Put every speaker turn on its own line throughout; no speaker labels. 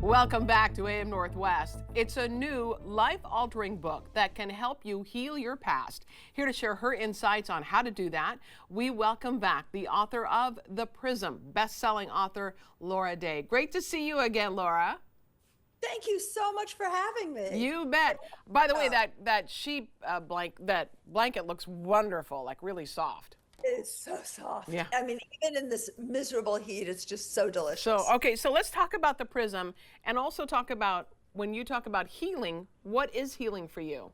Welcome back to AM Northwest. It's a new life-altering book that can help you heal your past. Here to share her insights on how to do that, we welcome back the author of The Prism, best-selling author Laura Day. Great to see you again, Laura.
Thank you so much for having me.
You bet. By the way, that sheep that blanket looks wonderful, like really soft.
It is so soft.
Yeah.
I mean, even in this miserable heat, it's just so delicious.
So let's talk about the Prism and also talk about, when you talk about healing, what is healing for you?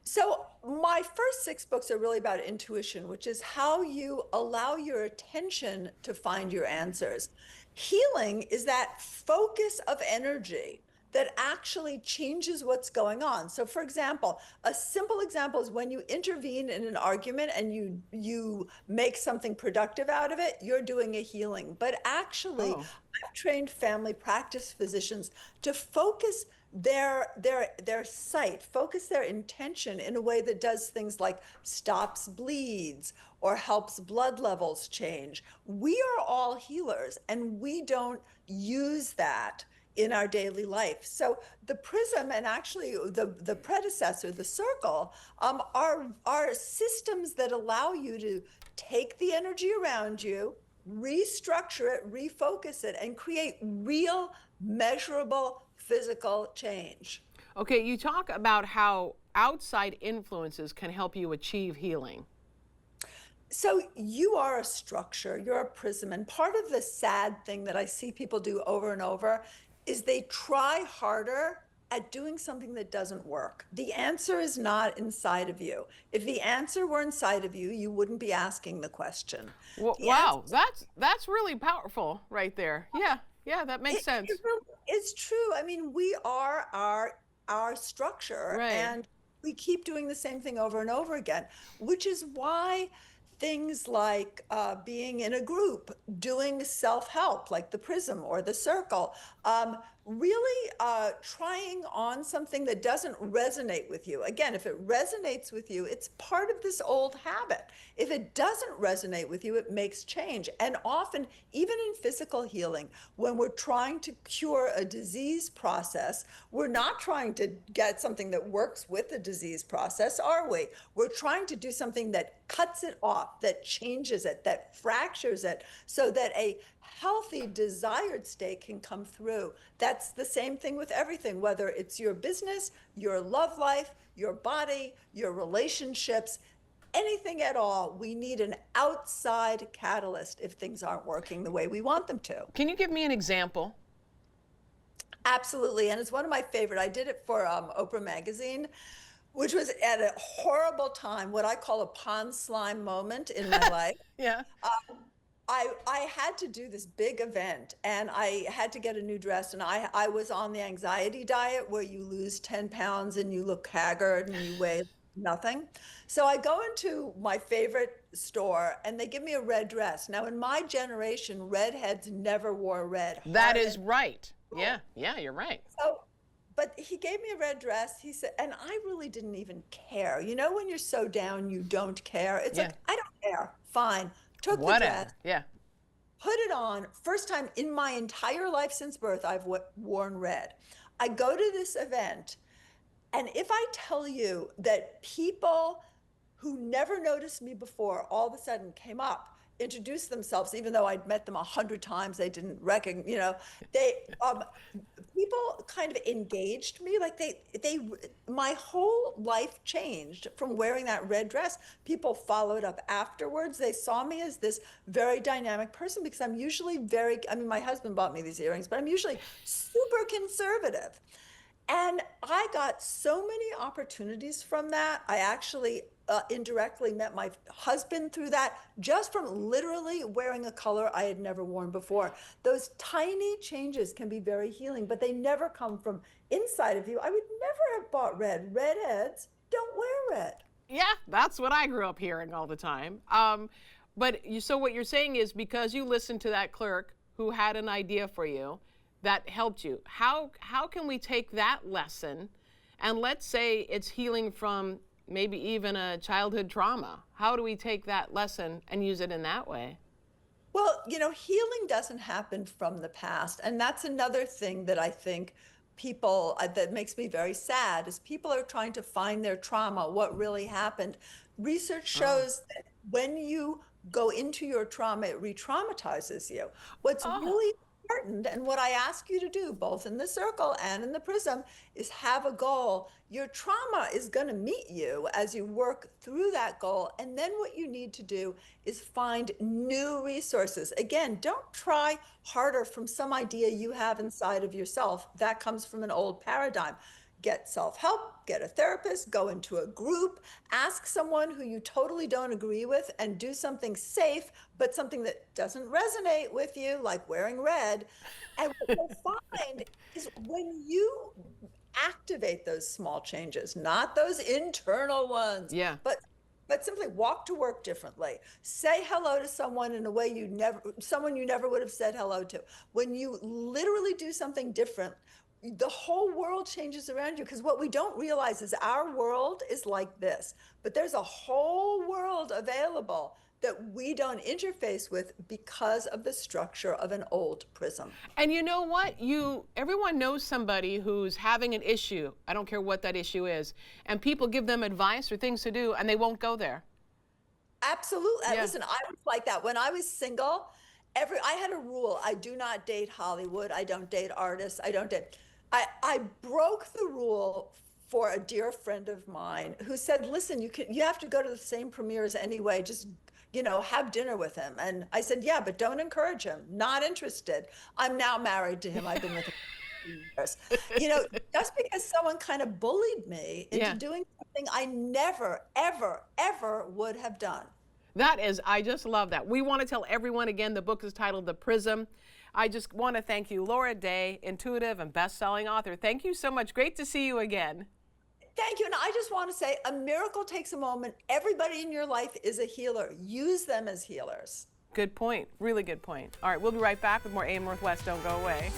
So my first 6 books are really about intuition, which is how you allow your attention to find your answers. Healing is that focus of energy that actually changes what's going on. So for example, a simple example is when you intervene in an argument and you make something productive out of it, you're doing a healing. But actually, I've trained family practice physicians to focus their sight, focus their intention in a way that does things like stops bleeds or helps blood levels change. We are all healers and we don't use that in our daily life. So the Prism and actually the predecessor, the Circle, are systems that allow you to take the energy around you, restructure it, refocus it, and create real, measurable physical change.
Okay, you talk about how outside influences can help you achieve healing.
So you are a structure, you're a prism, and part of the sad thing that I see people do over and over is they try harder at doing something that doesn't work. The answer is not inside of you. If the answer were inside of you, you wouldn't be asking the question.
Wow, that's really powerful right there. Yeah, that makes sense.
It's true. I mean, we are our structure,
Right.
and we keep doing the same thing over and over again, which is why things like being in a group, doing self-help like the Prism or the Circle, really trying on something that doesn't resonate with you. Again, if it resonates with you, it's part of this old habit. If it doesn't resonate with you, it makes change. And often, even in physical healing, when we're trying to cure a disease process, we're not trying to get something that works with the disease process, are we? We're trying to do something that cuts it off, that changes it, that fractures it, so that a healthy, desired state can come through. That's the same thing with everything, whether it's your business, your love life, your body, your relationships, anything at all. We need an outside catalyst if things aren't working the way we want them to.
Can you give me an example?
Absolutely, and it's one of my favorite. I did it for Oprah Magazine, which was at a horrible time, what I call a pond slime moment in my life.
Yeah.
I had to do this big event and I had to get a new dress, and I was on the anxiety diet where you lose 10 pounds and you look haggard and you weigh nothing. So I go into my favorite store and they give me a red dress. Now in my generation, redheads never wore red.
That is right. Yeah, you're right.
So, but he gave me a red dress. He said, and I really didn't even care. You know, when you're so down, you don't care. It's like, I don't care. Fine. Took the dress, put it on. First time in my entire life since birth, I've worn red. I go to this event, and if I tell you that people who never noticed me before all of a sudden came up, introduced themselves, even though I'd met them 100 times, they didn't recognize, you know, people kind of engaged me, like my whole life changed from wearing that red dress. People followed up afterwards. They saw me as this very dynamic person because I'm usually I mean, my husband bought me these earrings, but I'm usually super conservative. And I got so many opportunities from that. I actually indirectly met my husband through that, just from literally wearing a color I had never worn before. Those tiny changes can be very healing, but they never come from inside of you. I would never have bought red. Redheads don't wear red.
Yeah, that's what I grew up hearing all the time. So what you're saying is, because you listened to that clerk who had an idea for you, that helped you. How can we take that lesson, and let's say it's healing from maybe even a childhood trauma? How do we take that lesson and use it in that way?
Well, healing doesn't happen from the past. And that's another thing that I think people, that makes me very sad, is people are trying to find their trauma, what really happened. Research
Oh.
shows that when you go into your trauma, it re-traumatizes you. What's
Oh.
really important, and what I ask you to do, both in the circle and in the prism, is have a goal. Your trauma is going to meet you as you work through that goal. And then what you need to do is find new resources. Again, don't try harder from some idea you have inside of yourself. That comes from an old paradigm. Get self-help, get a therapist, go into a group, ask someone who you totally don't agree with, and do something safe, but something that doesn't resonate with you, like wearing red. And what you'll find is when you activate those small changes, not those internal ones,
Yeah.
but simply walk to work differently. Say hello to someone in a way someone you never would have said hello to. When you literally do something different, the whole world changes around you, because what we don't realize is our world is like this, but there's a whole world available that we don't interface with because of the structure of an old prism.
And you know what? Everyone knows somebody who's having an issue. I don't care what that issue is. And people give them advice or things to do and they won't go there.
Absolutely.
Yeah.
Listen, I was like that when I was single. I had a rule. I do not date Hollywood. I don't date artists. I don't date. I broke the rule for a dear friend of mine who said, "Listen, you have to go to the same premieres anyway. Just have dinner with him." And I said, "Yeah, but don't encourage him. Not interested." I'm now married to him. I've been with him for years. Just because someone kind of bullied me into
Yeah.
doing something I never, ever, ever would have done.
I just love that. We want to tell everyone again, the book is titled The Prism. I just want to thank you, Laura Day, intuitive and best-selling author. Thank you so much. Great to see you again.
Thank you. And I just want to say a miracle takes a moment. Everybody in your life is a healer. Use them as healers.
Good point. Really good point. All right, we'll be right back with more AM Northwest. Don't go away.